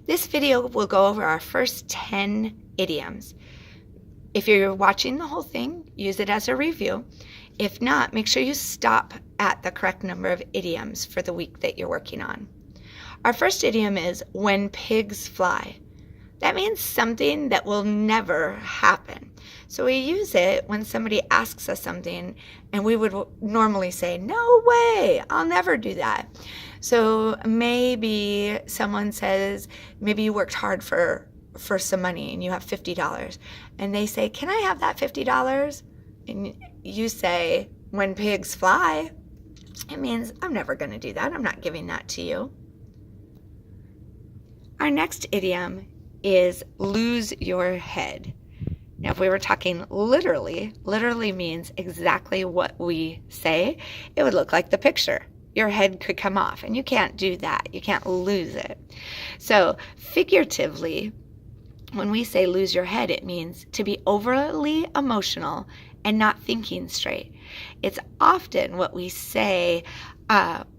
This video will go over our first 10 idioms. If you're watching the whole thing, use it as a review. If not, make sure you stop at the correct number of idioms for the week that you're working on. Our first idiom is when pigs fly. That means something that will never happen. So we use it when somebody asks us something and we would normally say, no way, I'll never do that. So maybe someone says, maybe you worked hard for some money and you have $50 and they say, can I have that $50? And you say, when pigs fly, it means I'm never going to do that. I'm not giving that to you. Our next idiom is lose your head. Now, if we were talking literally means exactly what we say. It would look like the picture. Your head could come off, and you can't do that. You can't lose it. So figuratively, when we say lose your head, it means to be overly emotional and not thinking straight. It's often what we say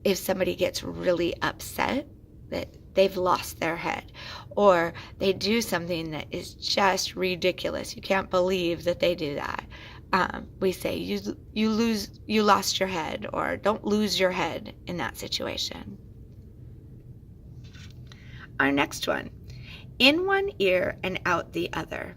if somebody gets really upset that they've lost their head, or they do something that is just ridiculous. You can't believe that they do that. We say you lost your head, or don't lose your head in that situation. Our next one, in one ear and out the other.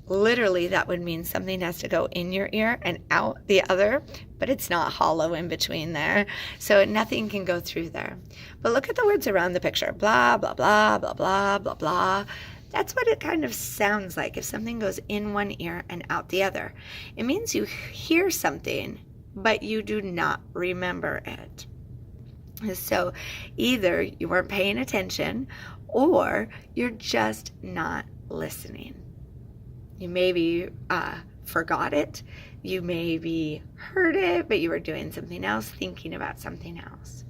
Literally, that would mean something has to go in your ear and out the other, but it's not hollow in between there, so nothing can go through there. But look at the words around the picture. Blah, blah, blah, blah, blah, blah, blah. That's what it kind of sounds like if something goes in one ear and out the other. It means you hear something, but you do not remember it. So either you weren't paying attention or you're just not listening. You maybe forgot it, you maybe heard it, but you were doing something else, thinking about something else.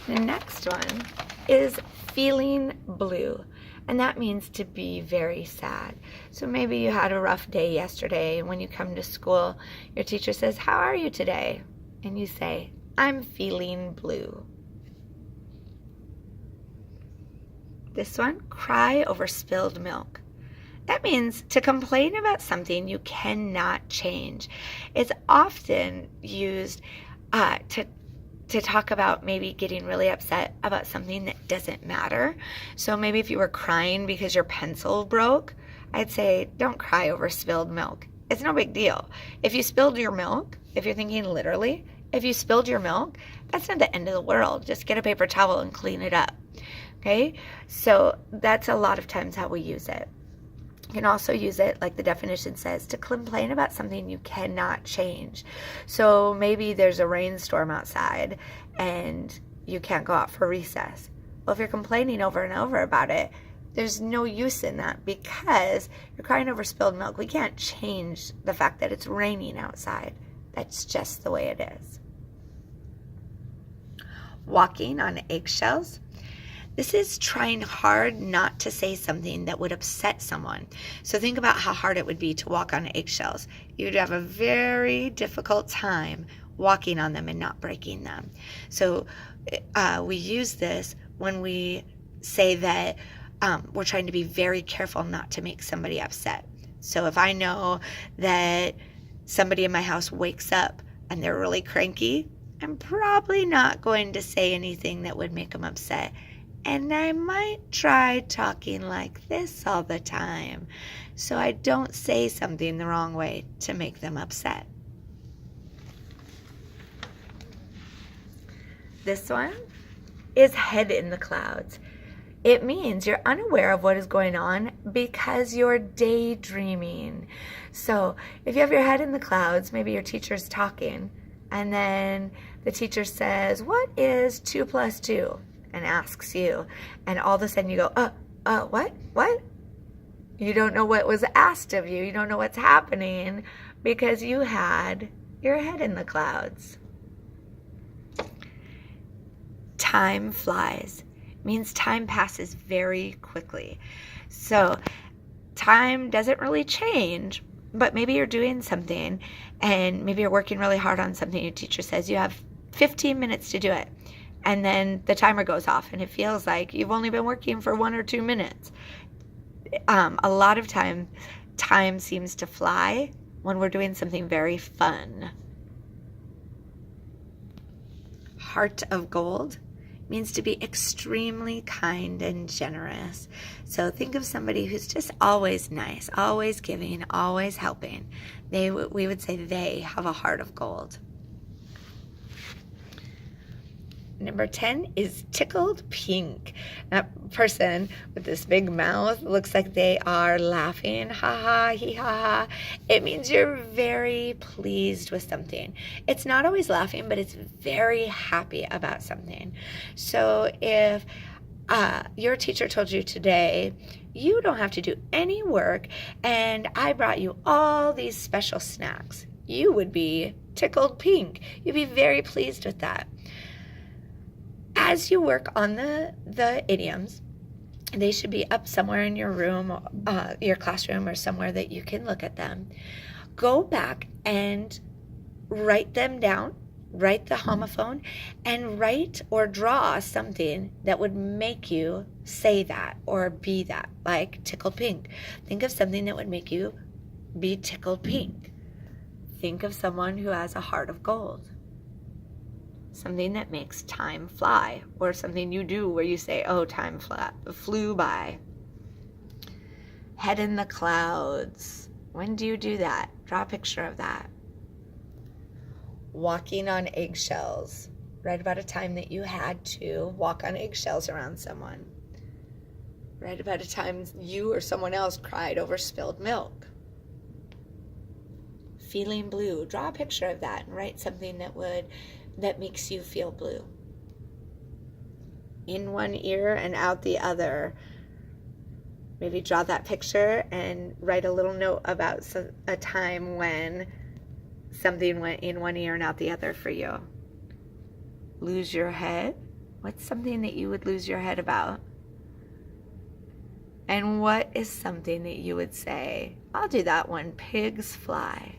The next one is feeling blue, and that means to be very sad. So maybe you had a rough day yesterday, and when you come to school, your teacher says, how are you today? And you say, I'm feeling blue. This one, cry over spilled milk. That means to complain about something you cannot change. It's often used to talk about maybe getting really upset about something that doesn't matter. So maybe if you were crying because your pencil broke, I'd say don't cry over spilled milk. It's no big deal. If you spilled your milk, if you're thinking literally, if you spilled your milk, that's not the end of the world. Just get a paper towel and clean it up. Okay, so that's a lot of times how we use it. You can also use it, like the definition says, to complain about something you cannot change. So maybe there's a rainstorm outside and you can't go out for recess. Well, if you're complaining over and over about it, there's no use in that because you're crying over spilled milk. We can't change the fact that it's raining outside. That's just the way it is. Walking on eggshells. This is trying hard not to say something that would upset someone. So think about how hard it would be to walk on eggshells. You'd have a very difficult time walking on them and not breaking them. So we use this when we say that we're trying to be very careful not to make somebody upset. So if I know that somebody in my house wakes up and they're really cranky, I'm probably not going to say anything that would make them upset. And I might try talking like this all the time, so I don't say something the wrong way to make them upset. This one is head in the clouds. It means you're unaware of what is going on because you're daydreaming. So if you have your head in the clouds, maybe your teacher's talking, and then the teacher says, what is 2 plus 2? And asks you, and all of a sudden you go, what? You don't know what was asked of you. You don't know what's happening because you had your head in the clouds. Time flies. It means time passes very quickly. So time doesn't really change, but maybe you're doing something and maybe you're working really hard on something. Your teacher says you have 15 minutes to do it. and then the timer goes off and it feels like you've only been working for 1 or 2 minutes. A lot of time seems to fly when we're doing something very fun. Heart of gold means to be extremely kind and generous. So think of somebody who's just always nice, always giving, always helping. We would say they have a heart of gold. Number 10 is tickled pink. That person with this big mouth looks like they are laughing, ha ha, hee ha ha. It means you're very pleased with something. It's not always laughing, but it's very happy about something. So if your teacher told you today, you don't have to do any work, and I brought you all these special snacks, you would be tickled pink. You'd be very pleased with that. As you work on the idioms, they should be up somewhere in your room, your classroom, or somewhere that you can look at them. Go back and write them down, write the homophone, and write or draw something that would make you say that or be that, like tickled pink. Think of something that would make you be tickled pink. Think of someone who has a heart of gold. Something that makes time fly, or something you do where you say, oh, time flew by. Head in the clouds. When do you do that? Draw a picture of that. Walking on eggshells. Write about a time that you had to walk on eggshells around someone. Write about a time you or someone else cried over spilled milk. Feeling blue. Draw a picture of that and write something that makes you feel blue. In one ear and out the other. Maybe draw that picture and write a little note about a time when something went in one ear and out the other for you. Lose your head. What's something that you would lose your head about? And what is something that you would say, I'll do that when pigs fly?